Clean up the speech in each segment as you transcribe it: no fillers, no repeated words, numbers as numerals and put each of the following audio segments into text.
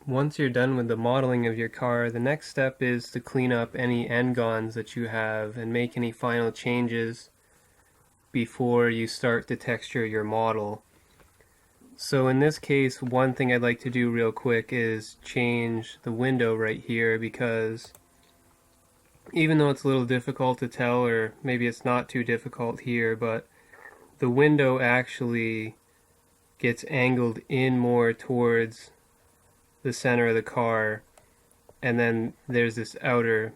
Once you're done with the modeling of your car, the next step is to clean up any N-gons that you have and make any final changes before you start to texture your model. So in this case, one thing I'd like to do real quick is change the window right here, because even though it's a little difficult to tell, or maybe it's not too difficult here, but the window actually gets angled in more towards the center of the car, and then there's this outer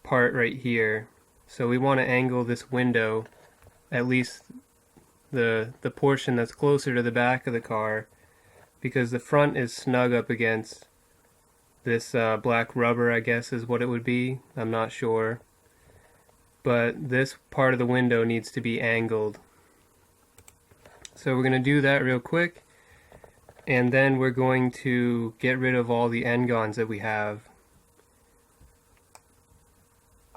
part right here. So we want to angle this window, at least the portion that's closer to the back of the car, because the front is snug up against this black rubber, I guess is what it would be. I'm not sure. But this part of the window needs to be angled. So we're going to do that real quick, and then we're going to get rid of all the N-gons that we have.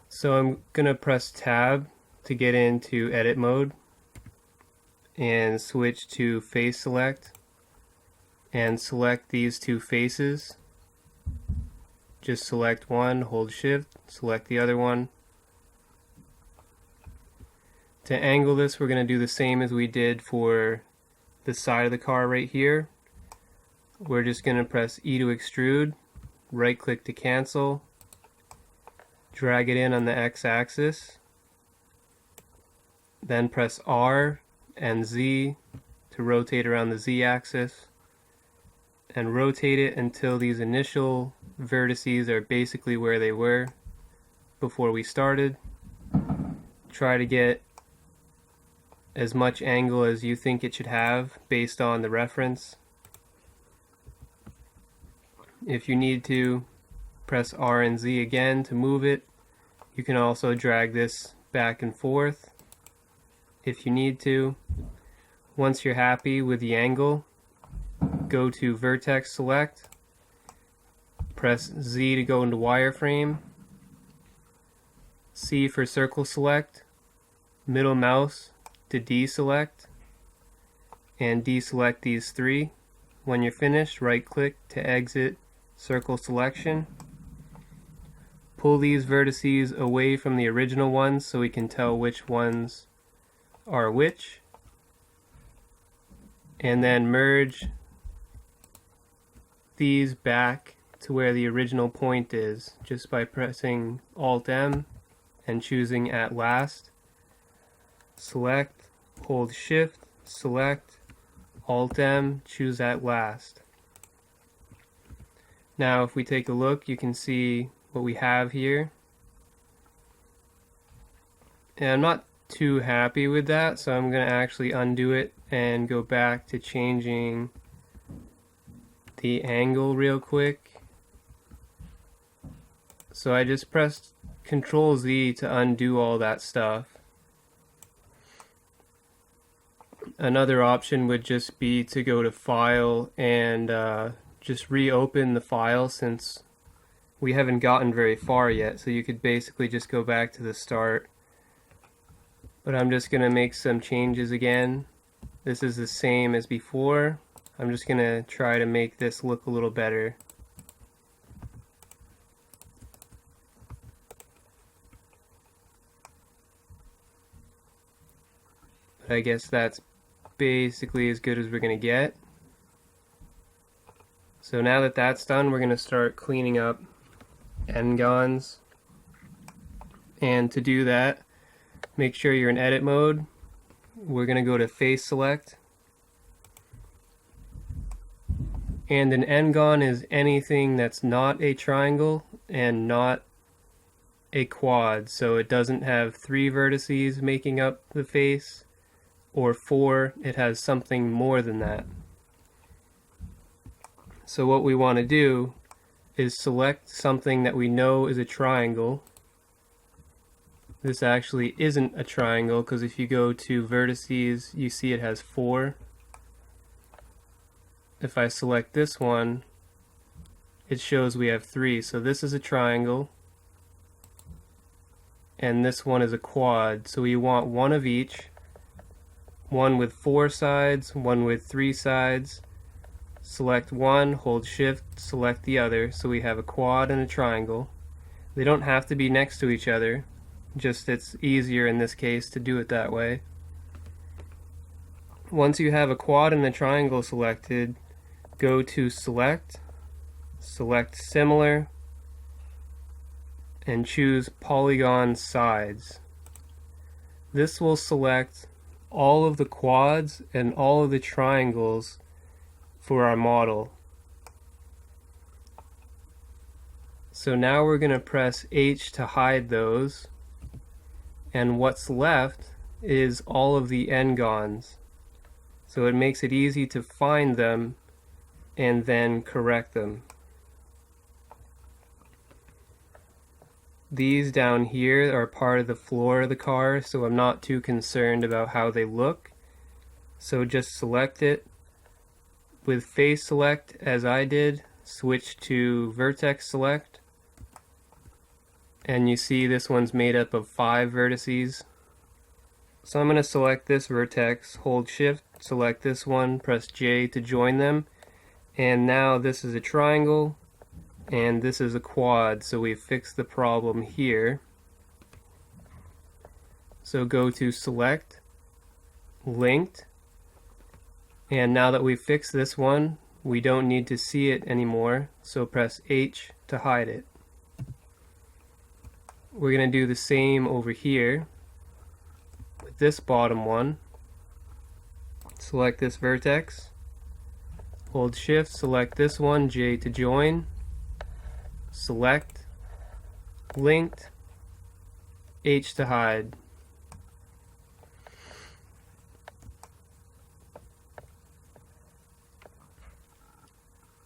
So I'm going to press tab to get into edit mode and switch to face select and select these two faces. Just select one, hold shift, select the other one. To angle this, we're going to do the same as we did for the side of the car right here. We're just going to press E to extrude, right click to cancel, drag it in on the x-axis, then press R and Z to rotate around the z-axis, and rotate it until these initial vertices are basically where they were before we started. Try to get as much angle as you think it should have based on the reference. If you need to, press R and Z again to move it. You can also drag this back and forth if you need to. Once you're happy with the angle, go to vertex select, press Z to go into wireframe, C for circle select, middle mouse to deselect, and deselect these three. When you're finished, right click to exit circle selection. Pull these vertices away from the original ones so we can tell which ones are which, and then merge these back to where the original point is just by pressing Alt M and choosing at last. Select, hold shift, select, Alt M, choose at last. Now if we take a look, you can see what we have here. And I'm not too happy with that, so I'm going to actually undo it and go back to changing the angle real quick. So I just pressed Control Z to undo all that stuff. Another option would just be to go to File and just reopen the file, since we haven't gotten very far yet, so you could basically just go back to the start. But I'm just going to make some changes again. This is the same as before. I'm just going to try to make this look a little better. But I guess that's basically as good as we're going to get. So now that that's done, we're going to start cleaning up N-gons. And to do that, make sure you're in edit mode. We're going to go to face select. And an N-gon is anything that's not a triangle and not a quad. So it doesn't have 3 vertices making up the face, or 4. It has something more than that. So what we want to do is select something that we know is a triangle. This actually isn't a triangle, because if you go to vertices, you see it has 4. If I select this one, it shows we have 3. So this is a triangle, and this one is a quad. So we want one of each, one with 4 sides, one with 3 sides, Select one, hold shift, select the other, so we have a quad and a triangle. They don't have to be next to each other, just it's easier in this case to do it that way. Once you have a quad and a triangle selected, go to select, select similar, and choose polygon sides. This will select all of the quads and all of the triangles for our model. So now we're going to press H to hide those, and what's left is all of the N-gons. So it makes it easy to find them and then correct them. These down here are part of the floor of the car, so I'm not too concerned about how they look. So just select it. With face select, as I did, switch to vertex select. And you see this one's made up of 5 vertices. So I'm going to select this vertex, hold shift, select this one, press J to join them. And now this is a triangle, and this is a quad, so we've fixed the problem here. So go to select, linked, and now that we've fixed this one, we don't need to see it anymore, so press H to hide it. We're going to do the same over here with this bottom one. Select this vertex, hold shift, select this one, J to join, select, linked, H to hide.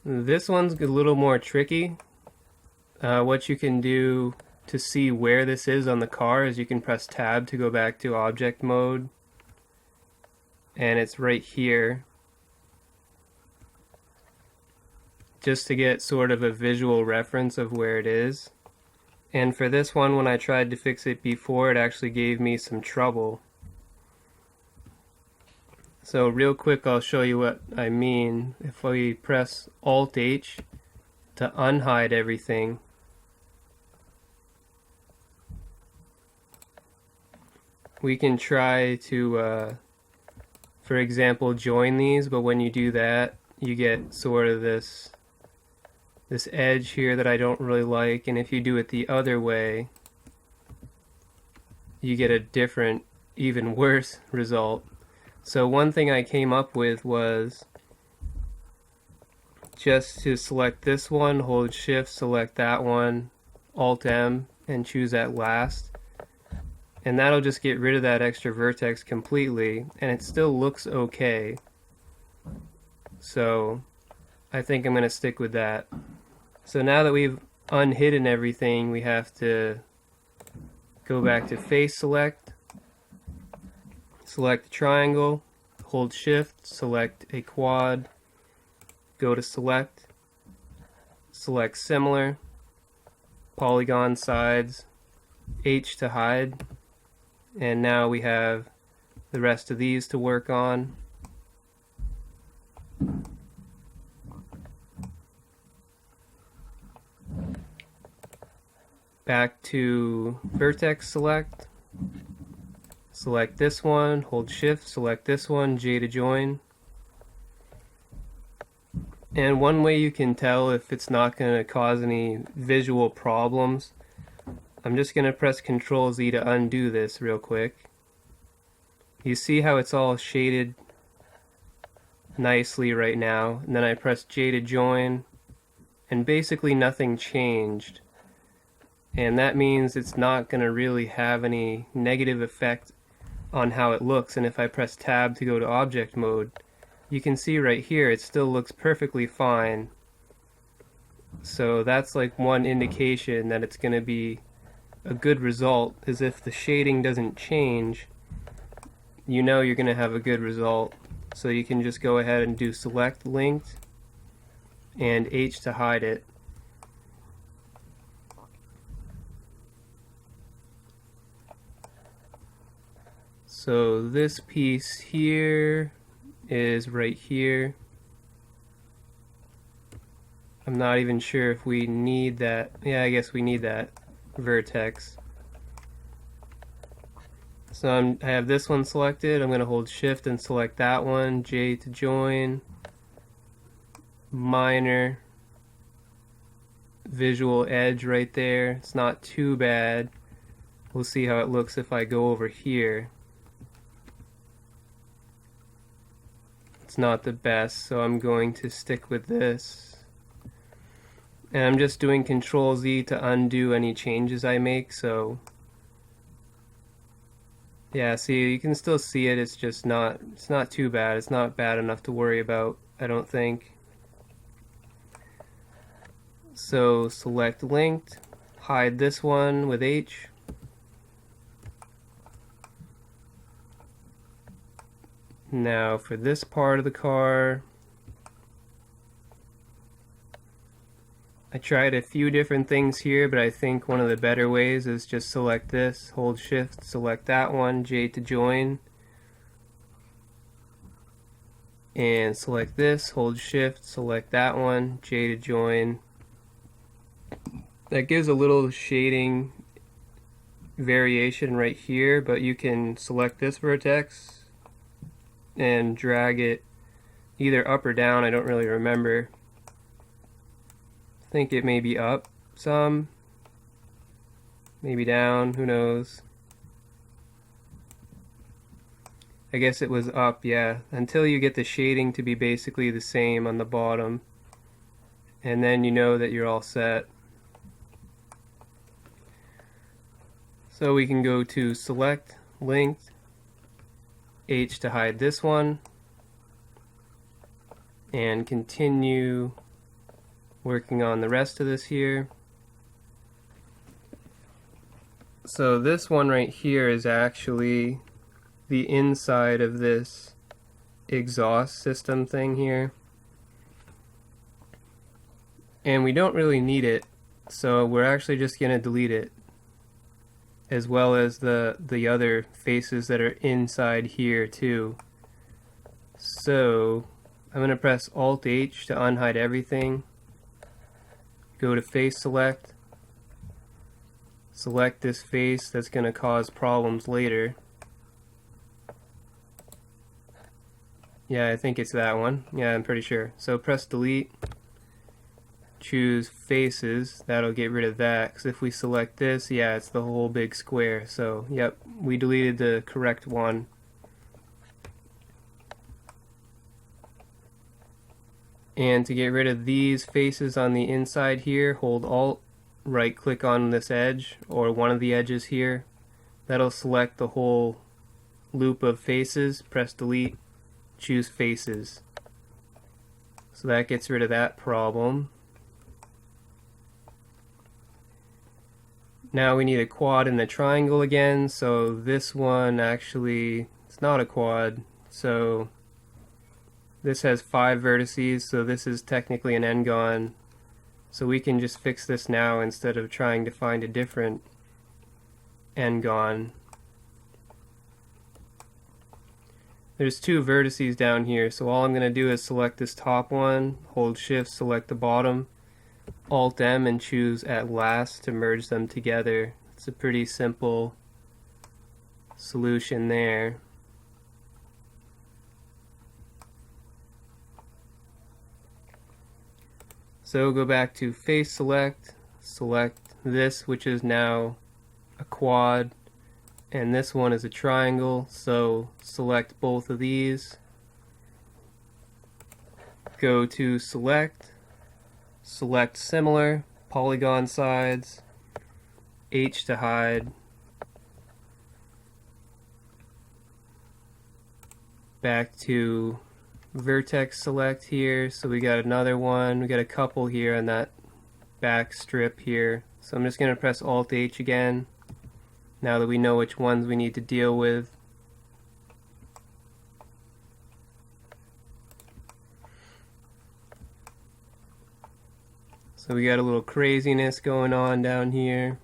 This one's a little more tricky. What you can do to see where this is on the car is you can press tab to go back to object mode, and it's right here, just to get sort of a visual reference of where it is. And for this one, when I tried to fix it before, it actually gave me some trouble. So real quick, I'll show you what I mean. If we press Alt H to unhide everything, we can try to, for example, join these, but when you do that, you get sort of this edge here that I don't really like, and if you do it the other way, you get a different, even worse result. So one thing I came up with was just to select this one, hold shift, select that one, Alt M, and choose that last. And that'll just get rid of that extra vertex completely, and it still looks okay. So I think I'm going to stick with that. So now that we've unhidden everything, we have to go back to face select, select the triangle, hold shift, select a quad, go to select, select similar, polygon sides, H to hide, and now we have the rest of these to work on. Back to vertex select, select this one, hold shift, select this one, J to join. And one way you can tell if it's not going to cause any visual problems, I'm just going to press Ctrl Z to undo this real quick. You see how it's all shaded nicely right now, and then I press J to join, and basically nothing changed. And that means it's not going to really have any negative effect on how it looks. And if I press tab to go to object mode, you can see right here it still looks perfectly fine. So that's like one indication that it's going to be a good result, is if the shading doesn't change, you know you're going to have a good result. So you can just go ahead and do select linked and H to hide it. So this piece here is right here. I'm not even sure if we need that. Yeah, I guess we need that vertex. So I have this one selected. I'm going to hold shift and select that one. J to join. Minor. Visual edge right there. It's not too bad. We'll see how it looks if I go over here. It's not the best, so I'm going to stick with this. And I'm just doing Control Z to undo any changes I make, so yeah, see, you can still see it. It's just not, it's not too bad. It's not bad enough to worry about, I don't think. So select linked, hide this one with H. Now for this part of the car, I tried a few different things here, but I think one of the better ways is just select this, hold shift, select that one, J to join, and select this, hold shift, select that one, J to join. That gives a little shading variation right here, but you can select this vertex and drag it either up or down. I don't really remember. I think it may be up some, maybe down, who knows. I guess it was up, yeah, until you get the shading to be basically the same on the bottom, and then you know that you're all set. So we can go to select, linked, H to hide this one, and continue working on the rest of this here. So this one right here is actually the inside of this exhaust system thing here. And we don't really need it, so we're actually just going to delete it, as well as the other faces that are inside here too. So I'm going to press Alt H to unhide everything. Go to face select. Select this face that's going to cause problems later. Yeah, I think it's that one. Yeah, I'm pretty sure. So press delete. Choose faces. That'll get rid of that, because if we select this, yeah, it's the whole big square. So yep, we deleted the correct one. And to get rid of these faces on the inside here, hold Alt, right click on this edge or one of the edges here. That'll select the whole loop of faces. Press delete, choose faces. So that gets rid of that problem. Now we need a quad and a triangle again, so this one actually, it's not a quad, so this has 5 vertices, so this is technically an N-gon. So we can just fix this now instead of trying to find a different N-gon. There's 2 vertices down here, so all I'm going to do is select this top one, hold shift, select the bottom, Alt M and choose at last to merge them together. It's a pretty simple solution there. So go back to face select, select this, which is now a quad, and this one is a triangle, so select both of these. Go to select, select similar, polygon sides, H to hide, back to vertex select here, so we got another one, we got a couple here on that back strip here. So I'm just going to press Alt H again, now that we know which ones we need to deal with. So we got a little craziness going on down here.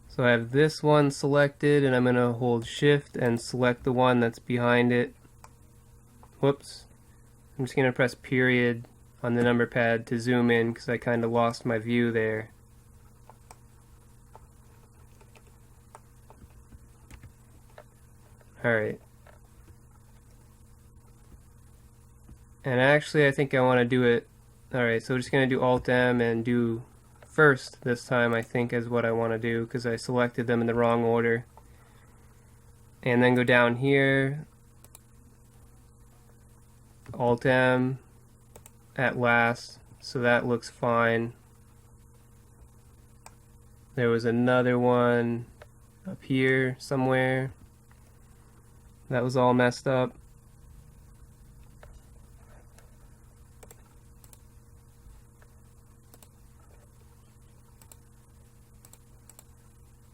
So I have this one selected, and I'm going to hold shift and select the one that's behind it. Whoops. I'm just going to press period on the number pad to zoom in because I kind of lost my view there. Alright. And actually I think I want to do it. Alright, so we're just going to do Alt M and do first this time, I think is what I want to do because I selected them in the wrong order. And then go down here, Alt M at last, so that looks fine. There was another one up here somewhere that was all messed up.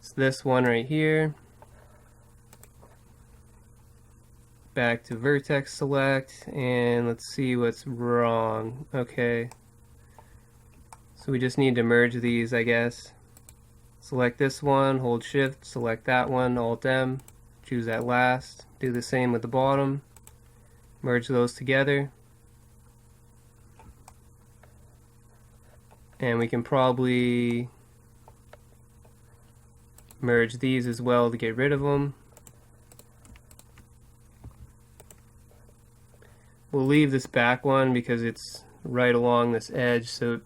It's this one right here. Back to vertex select, and let's see what's wrong. Okay, so we just need to merge these, I guess. Select this one, hold shift, select that one, Alt M, choose that last. Do the same with the bottom, merge those together, and we can probably merge these as well to get rid of them. We'll leave this back one because it's right along this edge, so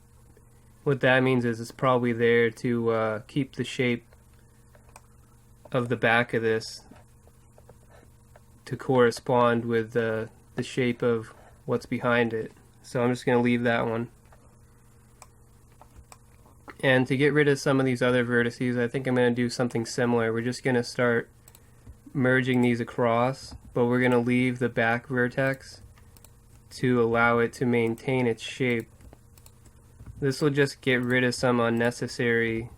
what that means is it's probably there to keep the shape of the back of this to correspond with the shape of what's behind it. So I'm just going to leave that one. And to get rid of some of these other vertices, I think I'm going to do something similar. We're just going to start merging these across, but we're going to leave the back vertex to allow it to maintain its shape. This will just get rid of some unnecessary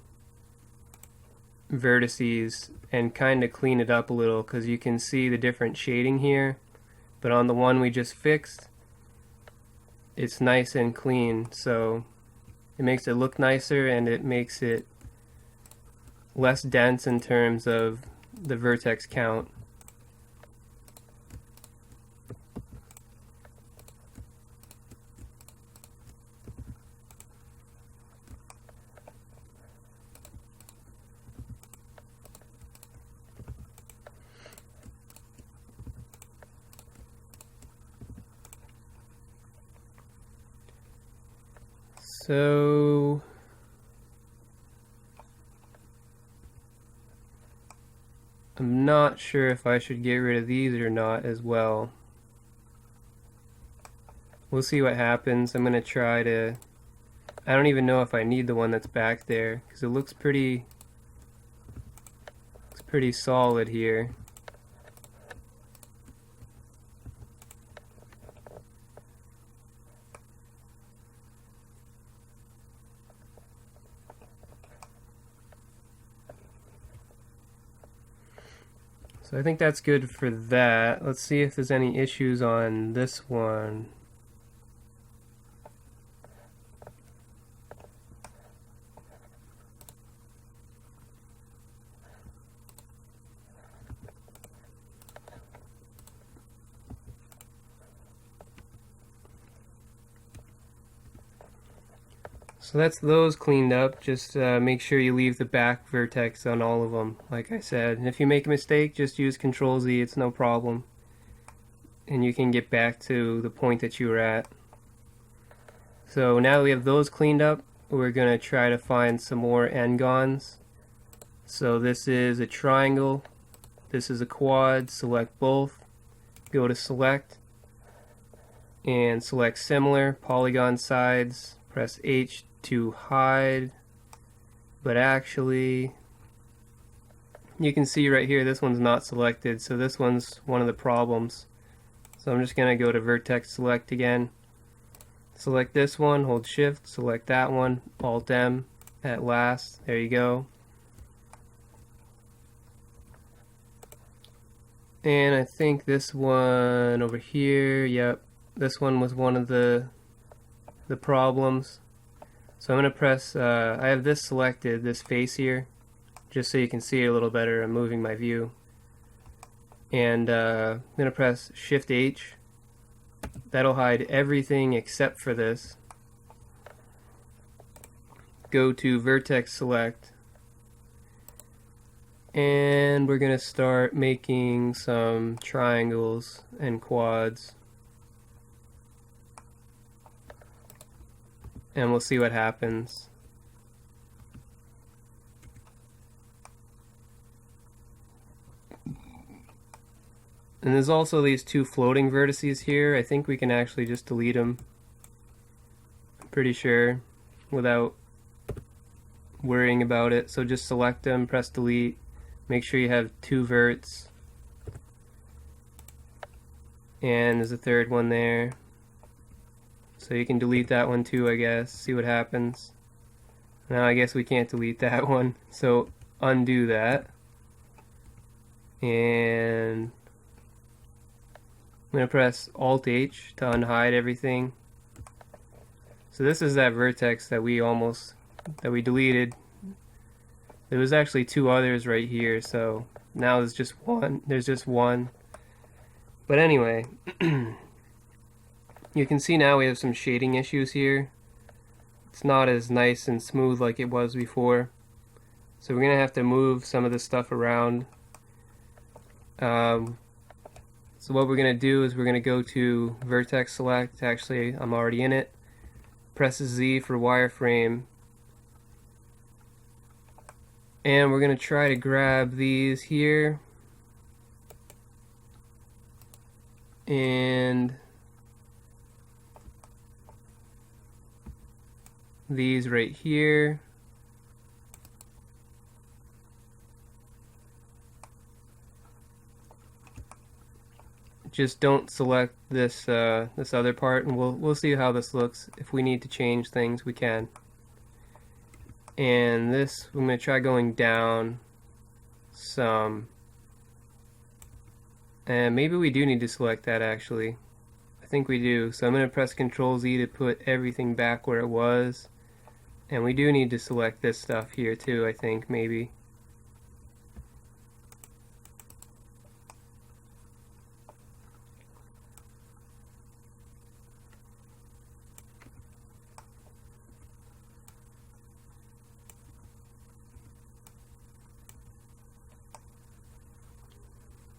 vertices and kind of clean it up a little, because you can see the different shading here, but on the one we just fixed, it's nice and clean, so it makes it look nicer and it makes it less dense in terms of the vertex count. So I'm not sure if I should get rid of these or not as well. We'll see what happens. I'm gonna try to, I don't even know if I need the one that's back there because it looks pretty solid here. So I think that's good for that. Let's see if there's any issues on this one. So that's those cleaned up. Just make sure you leave the back vertex on all of them, like I said. And if you make a mistake, just use Control Z, it's no problem. And you can get back to the point that you were at. So now that we have those cleaned up, we're going to try to find some more N-gons. So this is a triangle, this is a quad, select both, go to select, and select similar, polygon sides, press H to hide, but actually you can see right here this one's not selected, so this one's one of the problems. So I'm just going to go to vertex select again, select this one, hold shift, select that one, Alt M at last, there you go. And I think this one over here, yep, this one was one of the problems. So I'm going to press, I have this selected, this face here, just so you can see it a little better. I'm moving my view. And I'm going to press Shift H That'll hide everything except for this. Go to vertex select, and we're going to start making some triangles and quads, and we'll see what happens. And there's also these two floating vertices here. I think we can actually just delete them, I'm pretty sure, without worrying about it. So just select them, press delete, make sure you have two verts, and there's a third one there, so you can delete that one too, I guess. See what happens. Now I guess we can't delete that one, so undo that, and I'm going to press Alt H to unhide everything. So this is that vertex that we deleted. There was actually two others right here, so now there's just one. But anyway, you can see now we have some shading issues here. It's not as nice and smooth like it was before. So we're going to have to move some of this stuff around. So what we're going to do is we're going to go to vertex select. Actually, I'm already in it. Press Z for wireframe. And we're going to try to grab these here. And these right here. Just don't select this this other part, and we'll see how this looks. If we need to change things, we can. And this, I'm going to try going down some. And maybe we do need to select that actually. I think we do. So I'm going to press Ctrl Z to put everything back where it was. And we do need to select this stuff here too, I think, maybe.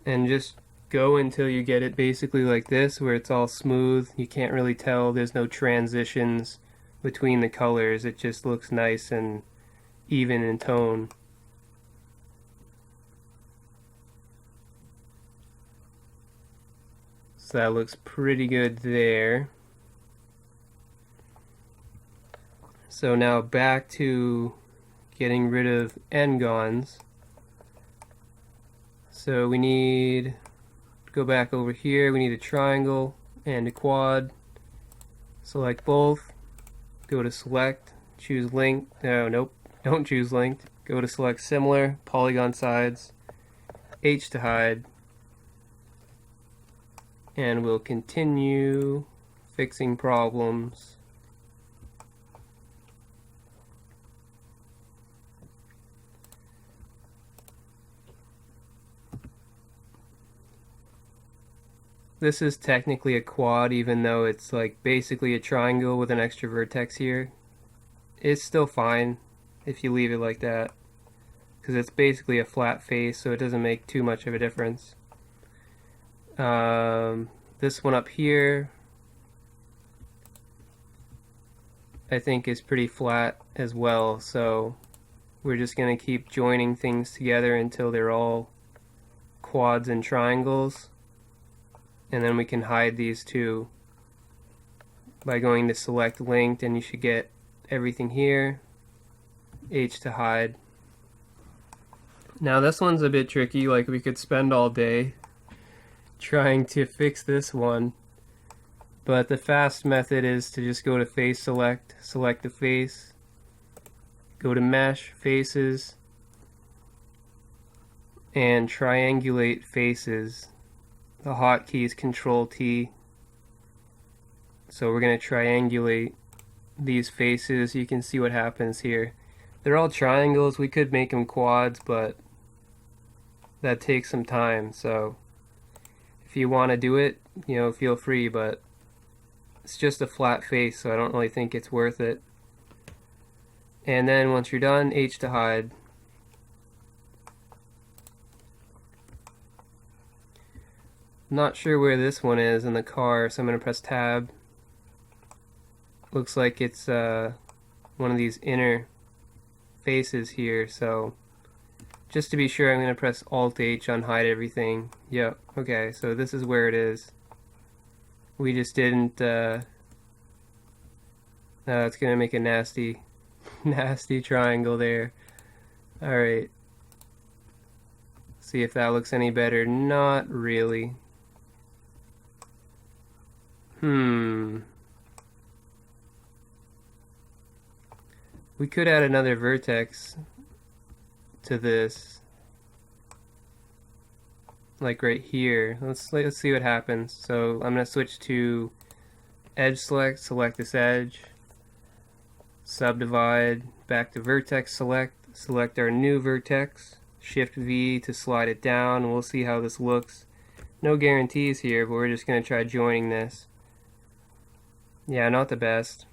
And just go until you get it basically like this, where it's all smooth. You can't really tell, there's no transitions between the colors. It just looks nice and even in tone. So that looks pretty good there. So now back to getting rid of N-gons. So we need to go back over here. We need a triangle and a quad. Select both. Go to select. Choose linked. Nope. Don't choose linked. Go to select similar. Polygon sides. H to hide. And we'll continue fixing problems. This is technically a quad, even though it's like basically a triangle with an extra vertex here. It's still fine if you leave it like that, because it's basically a flat face, so it doesn't make too much of a difference. This one up here I think is pretty flat as well, so we're just going to keep joining things together until they're all quads and triangles. And then we can hide these two by going to select linked, and you should get everything here. H to hide. Now this one's a bit tricky, like we could spend all day trying to fix this one. But the fast method is to just go to face select, select the face, go to mesh, faces, and triangulate faces. The hotkey is Control T. So we're going to triangulate these faces. You can see what happens here. They're all triangles. We could make them quads, but that takes some time. So if you want to do it, feel free, but It's just a flat face, so I don't really think it's worth it. And then once you're done, H to hide. I'm not sure where this one is in the car, so I'm going to press tab. Looks like it's one of these inner faces here, so just to be sure, I'm going to press Alt H on hide everything. Yep, okay, so this is where it is. We just didn't, it's going to make a nasty, nasty triangle there. Alright. See if that looks any better. Not really. We could add another vertex to this, like right here. Let's see what happens. So I'm going to switch to edge select this edge, subdivide, back to vertex select our new vertex, shift V to slide it down, and we'll see how this looks. No guarantees here, but we're just going to try joining this. Yeah, not the best.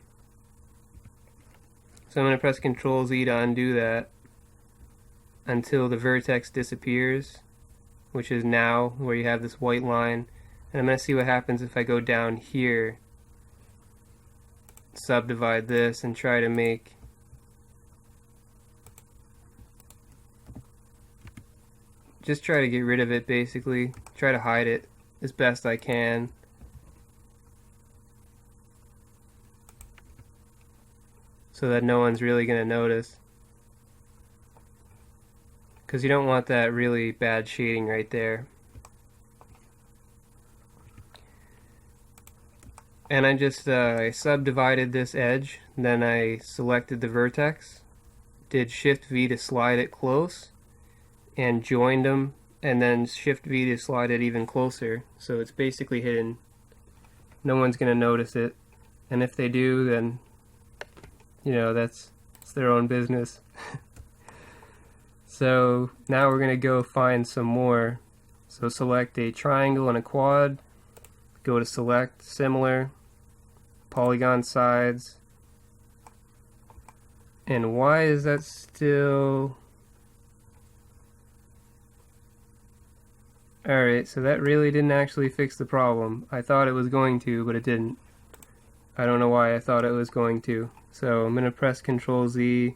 So I'm going to press Ctrl Z to undo that until the vertex disappears, which is now, where you have this white line. And I'm going to see what happens if I go down here, subdivide this, and try to make just try to get rid of it, basically. Try to hide it as best I can. So that no one's really going to notice. Because you don't want that really bad shading right there. And I just I subdivided this edge, then I selected the vertex, did Shift V to slide it close, and joined them, and then Shift V to slide it even closer. So it's basically hidden. No one's going to notice it. And if they do, then you know, it's their own business. So now we're going to go find some more. So select a triangle and a quad, go to select, similar, polygon sides, and why is that still... Alright, so that really didn't actually fix the problem. I thought it was going to, but it didn't. I don't know why I thought it was going to. So I'm going to press Ctrl Z a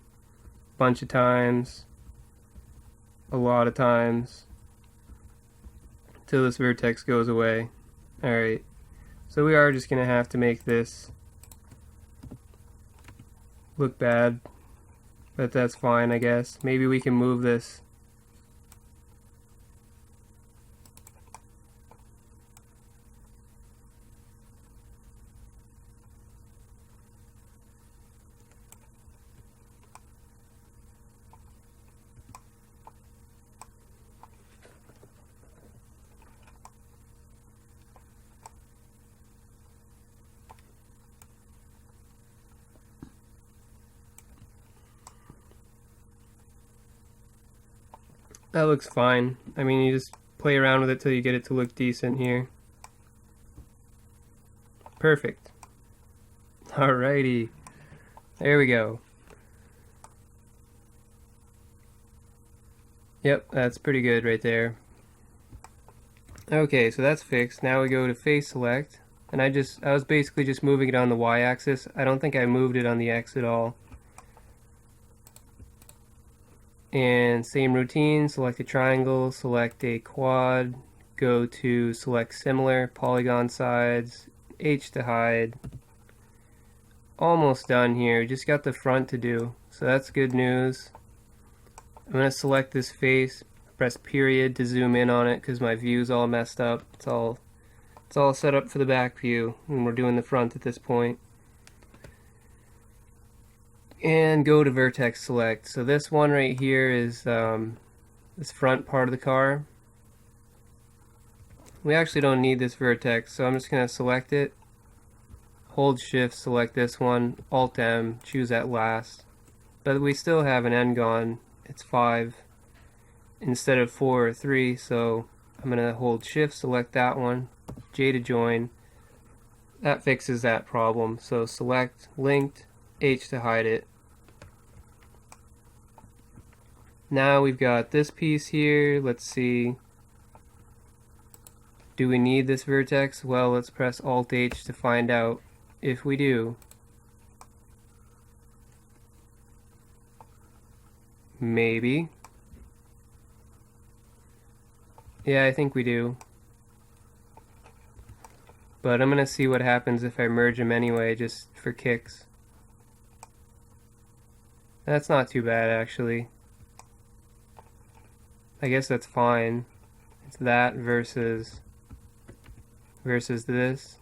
bunch of times, a lot of times, till this vertex goes away. Alright, so we are just going to have to make this look bad, but that's fine, I guess. Maybe we can move this. That looks fine. I mean, you just play around with it till you get it to look decent here. Perfect. Alrighty. There we go. Yep, that's pretty good right there. Okay, so that's fixed. Now we go to face select. And I was basically just moving it on the y-axis. I don't think I moved it on the x at all. And same routine, select a triangle, select a quad, go to select similar, polygon sides, H to hide. Almost done here, just got the front to do, so that's good news. I'm going to select this face, press period to zoom in on it because my view's all messed up. It's all set up for the back view, and we're doing the front at this point. And go to vertex select. So this one right here is this front part of the car. We actually don't need this vertex, so I'm just going to select it, hold shift, select this one, alt M, choose that last. But we still have an N-gon. It's 5 instead of 4 or 3, so I'm going to hold shift, select that one, J to join, that fixes that problem. So select linked, H to hide it. Now we've got this piece here. Let's see. Do we need this vertex? Well, let's press Alt H to find out if we do. Maybe. Yeah, I think we do. But I'm gonna see what happens if I merge them anyway, just for kicks. That's not too bad, actually. I guess that's fine. It's that versus this.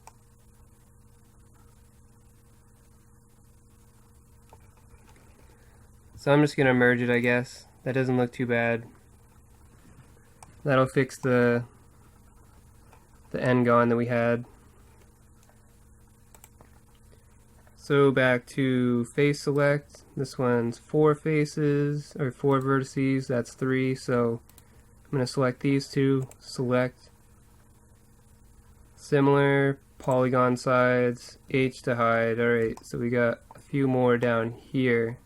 So I'm just gonna merge it, I guess. That doesn't look too bad. That'll fix the N-gon that we had. So back to face select. This one's 4 faces, or 4 vertices, that's 3, so I'm going to select these two, select, similar, polygon sides, H to hide. Alright, so we got a few more down here.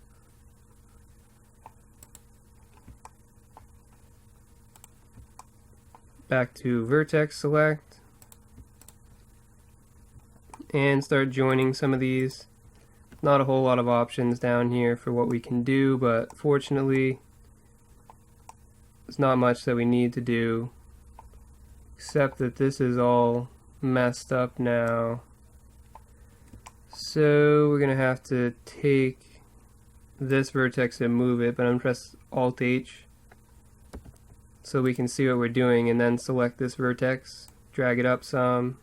Back to vertex select, and start joining some of these. Not a whole lot of options down here for what we can do, but fortunately there's not much that we need to do, except that this is all messed up now. So we're gonna have to take this vertex and move it, but I'm gonna press Alt H so we can see what we're doing, and then select this vertex, drag it up some.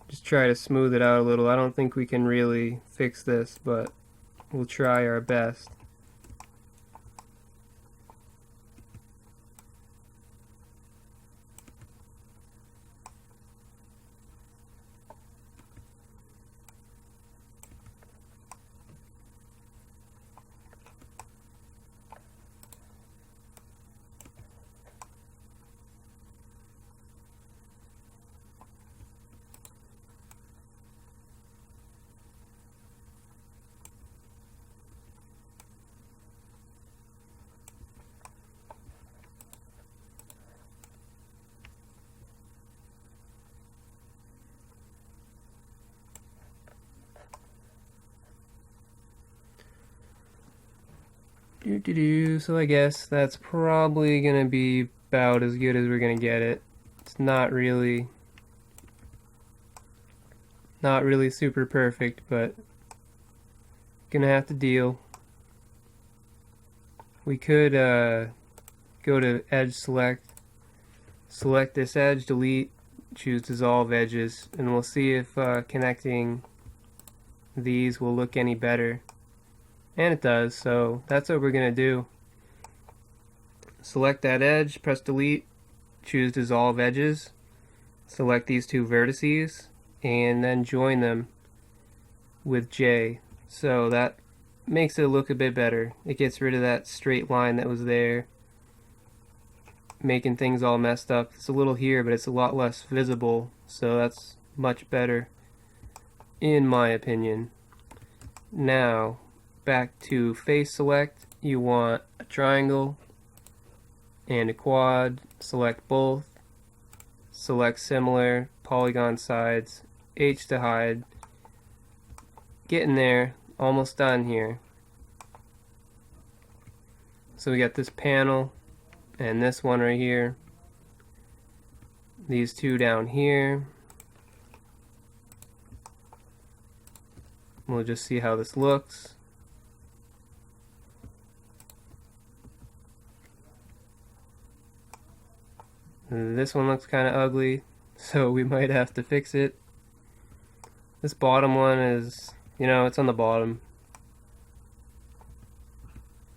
Just try to smooth it out a little. I don't think we can really fix this, but we'll try our best. So I guess that's probably gonna be about as good as we're gonna get it. It's not really super perfect, but gonna have to deal. We could go to edge select, select this edge, delete, choose dissolve edges, and we'll see if connecting these will look any better. And it does, so that's what we're going to do. Select that edge, press delete, choose dissolve edges, select these 2 vertices, and then join them with J. So that makes it look a bit better. It gets rid of that straight line that was there, making things all messed up. It's a little here, but it's a lot less visible, so that's much better, in my opinion. Now, back to face select, you want a triangle and a quad, select both, select similar, polygon sides, H to hide, getting there, almost done here. So we got this panel and this one right here, these 2 down here. We'll just see how this looks. This one looks kind of ugly, so we might have to fix it. This bottom one is, it's on the bottom.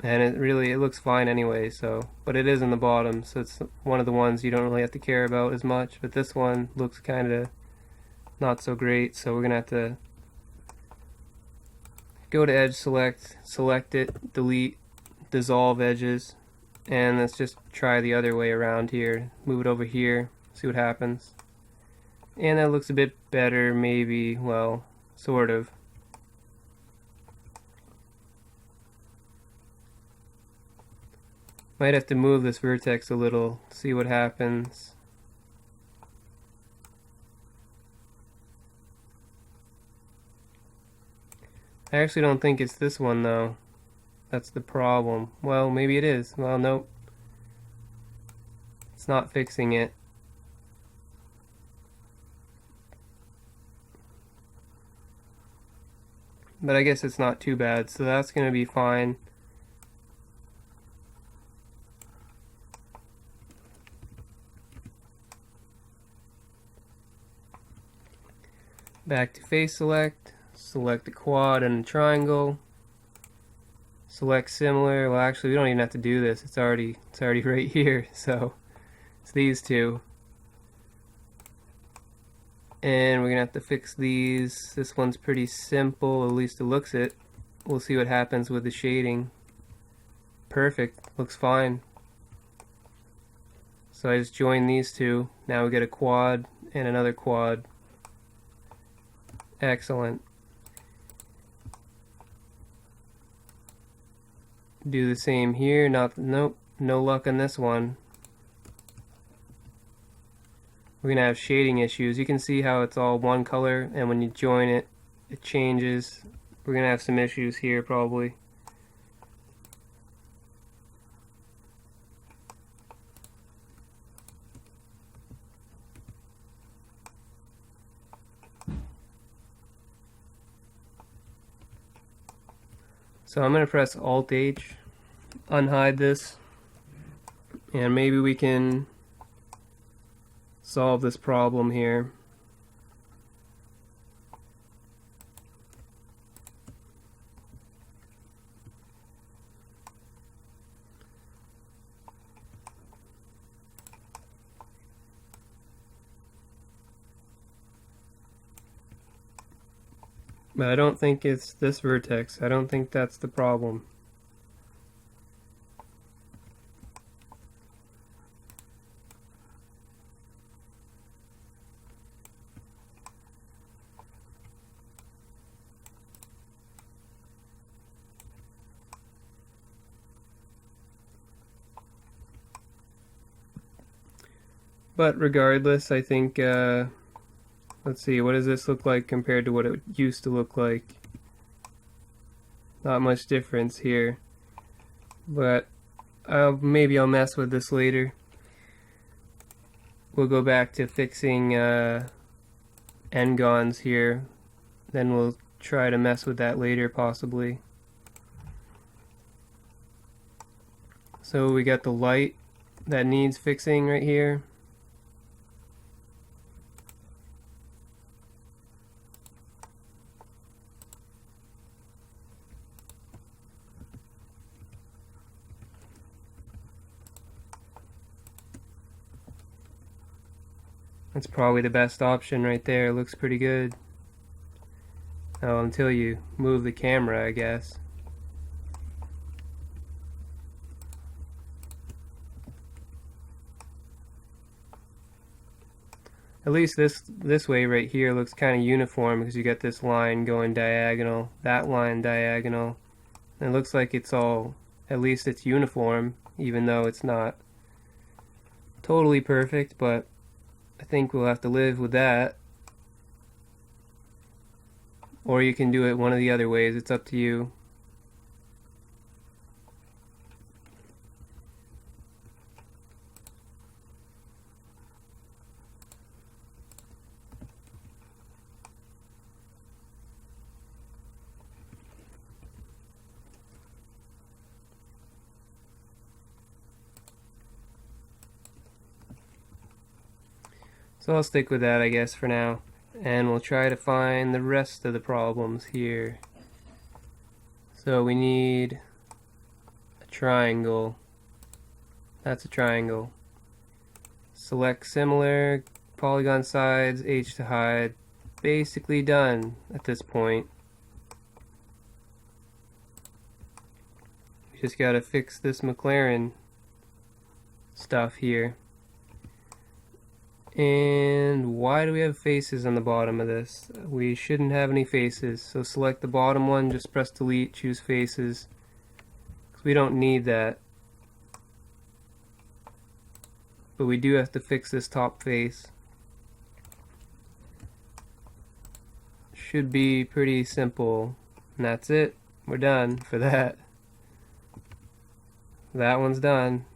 And it looks fine anyway, so, but it is in the bottom, so it's one of the ones you don't really have to care about as much. But this one looks kind of not so great, so we're gonna have to go to edge select, select it, delete, dissolve edges, And let's just try the other way around here. Move it over here, see what happens. And that looks a bit better, maybe, well, sort of. Might have to move this vertex a little, see what happens. I actually don't think it's this one though. That's the problem. Well, maybe it is. Well, nope. It's not fixing it. But I guess it's not too bad, so that's going to be fine. Back to face select. Select a quad and a triangle. Select similar. Well, actually, we don't even have to do this. It's already right here. So it's these two. And we're gonna have to fix these. This one's pretty simple, at least it looks it. We'll see what happens with the shading. Perfect, looks fine. So I just joined these two. Now we get a quad and another quad. Excellent. Do the same here. Nope, no luck on this one. We're gonna have shading issues. You can see how it's all one color, and when you join it, it changes. We're gonna have some issues here probably. So I'm gonna press Alt H, unhide this, and maybe we can solve this problem here. But I don't think it's this vertex. I don't think that's the problem. But regardless, I think, let's see, what does this look like compared to what it used to look like? Not much difference here. But maybe I'll mess with this later. We'll go back to fixing N-gons here. Then we'll try to mess with that later, possibly. So we got the light that needs fixing right here. That's probably the best option right there. It looks pretty good. Oh, until you move the camera, I guess. At least this way right here looks kind of uniform because you got this line going diagonal, that line diagonal. And it looks like it's all, at least it's uniform, even though it's not totally perfect, but I think we'll have to live with that. Or you can do it one of the other ways, it's up to you. So I'll stick with that, I guess, for now. And we'll try to find the rest of the problems here. So we need a triangle. That's a triangle. Select similar, polygon sides, H to hide. Basically done at this point. We just gotta fix this McLaren. stuff here. And why do we have faces on the bottom of this? We shouldn't have any faces. So select the bottom one, just press delete, choose faces. Because we don't need that. But we do have to fix this top face. Should be pretty simple. And that's it. We're done for that. That one's done.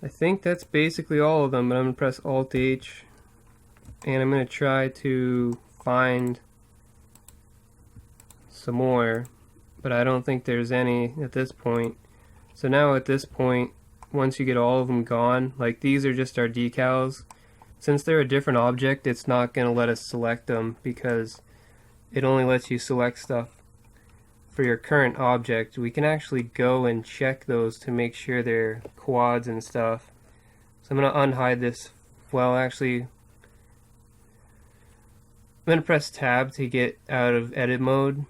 I think that's basically all of them, but I'm going to press Alt-H and I'm going to try to find some more, but I don't think there's any at this point. So now at this point, once you get all of them gone, like these are just our decals. Since they're a different object, it's not going to let us select them because it only lets you select stuff for your current object. We can actually go and check those to make sure they're quads and stuff. So I'm going to unhide this. Well, actually, I'm going to press tab to get out of edit mode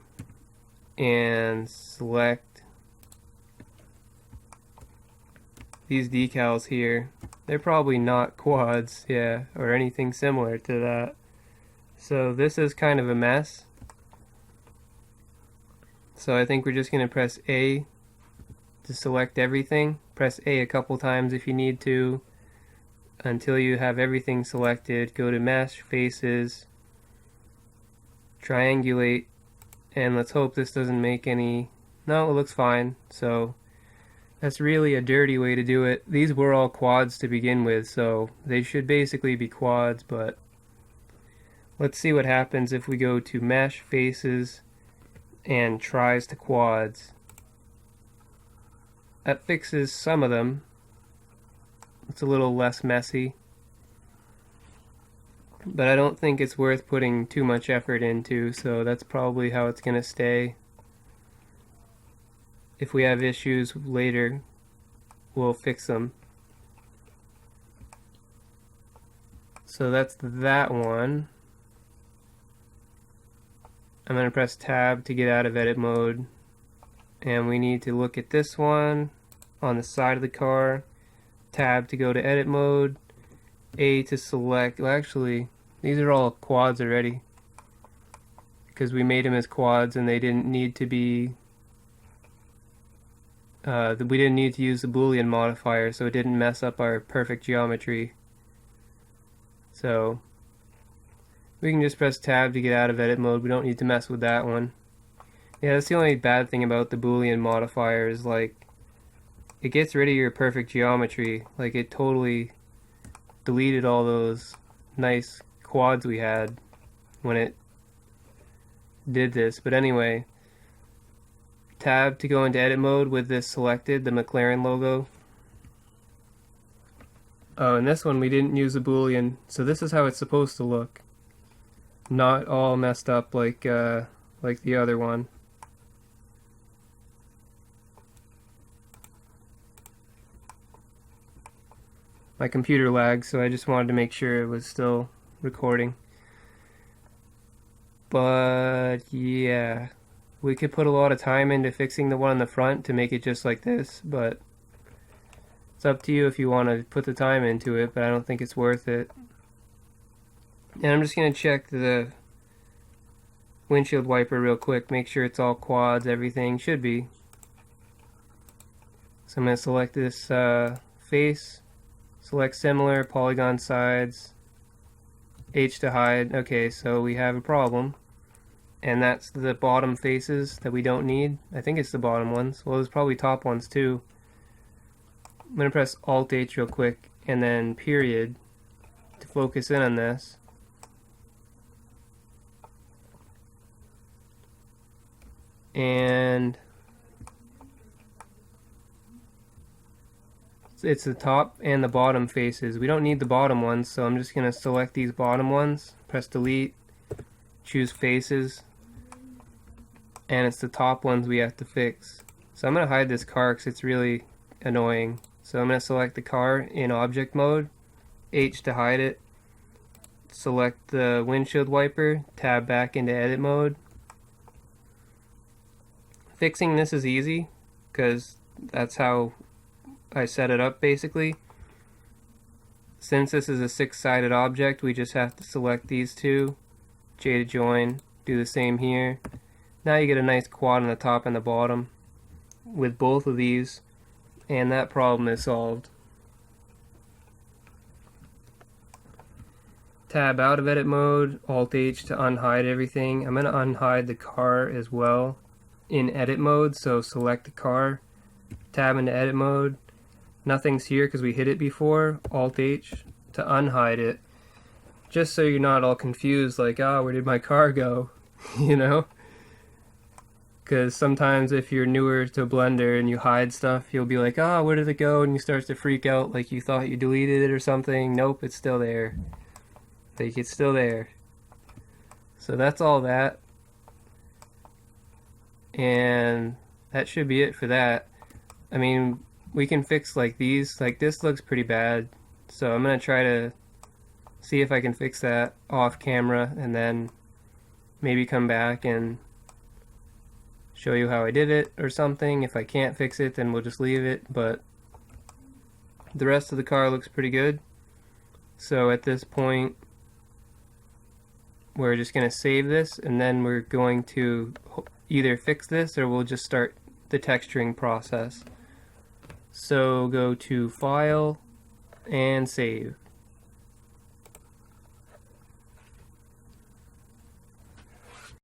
and select these decals here. They're probably not quads, yeah, or anything similar to that. So this is kind of a mess. So I think we're just going to press A to select everything. Press A a couple times if you need to until you have everything selected. Go to Mesh, Faces, Triangulate, and let's hope this doesn't make any... No, it looks fine. So that's really a dirty way to do it. These were all quads to begin with, so they should basically be quads, but let's see what happens if we go to Mesh, Faces, and tries to quads. That fixes some of them. It's a little less messy, but I don't think it's worth putting too much effort into, so that's probably how it's going to stay. If we have issues later, we'll fix them. So that's that one. I'm going to press tab to get out of edit mode, and we need to look at this one on the side of the car. Tab to go to edit mode, A to select. Well, actually these are all quads already because we made them as quads and they didn't need to be we didn't need to use the Boolean modifier, so it didn't mess up our perfect geometry. So we can just press tab to get out of edit mode. We don't need to mess with that one. Yeah, that's the only bad thing about the Boolean modifier is like it gets rid of your perfect geometry. Like it totally deleted all those nice quads we had when it did this. But anyway, tab to go into edit mode with this selected, the McLaren logo. Oh, and this one we didn't use a Boolean, so this is how it's supposed to look. Not all messed up like the other one. My computer lagged, so I just wanted to make sure it was still recording. But yeah, we could put a lot of time into fixing the one on the front to make it just like this, but it's up to you if you want to put the time into it, but I don't think it's worth it. And I'm just going to check the windshield wiper real quick, make sure it's all quads, everything should be. So I'm going to select this face, select similar, polygon sides, H to hide. Okay, so we have a problem. And that's the bottom faces that we don't need. I think it's the bottom ones. Well, there's probably top ones too. I'm going to press Alt-H real quick and then period to focus in on this. And it's the top and the bottom faces. We don't need the bottom ones, so I'm just going to select these bottom ones, press delete, choose faces, and it's the top ones we have to fix. So I'm going to hide this car because it's really annoying. So I'm going to select the car in object mode, H to hide it, select the windshield wiper, tab back into edit mode. Fixing this is easy because that's how I set it up basically. Since this is a 6-sided object, we just have to select these two, J to join, do the same here. Now you get a nice quad on the top and the bottom with both of these, and that problem is solved. Tab out of edit mode, Alt H to unhide everything. I'm going to unhide the car as well in edit mode, so select the car, tab into edit mode. Nothing's here because we hit it before. Alt H to unhide it. Just so you're not all confused, like, oh, where did my car go? You know? Because sometimes if you're newer to Blender and you hide stuff, you'll be like, oh, where did it go? And you start to freak out like you thought you deleted it or something. Nope, it's still there. Like, it's still there. So that's all that. And that should be it for that. I mean, we can fix like these. Like, this looks pretty bad, so I'm gonna try to see if I can fix that off camera and then maybe come back and show you how I did it or something. If I can't fix it, then we'll just leave it, but the rest of the car looks pretty good. So at this point we're just gonna save this, and then we're going to either fix this or we'll just start the texturing process. So go to File and Save.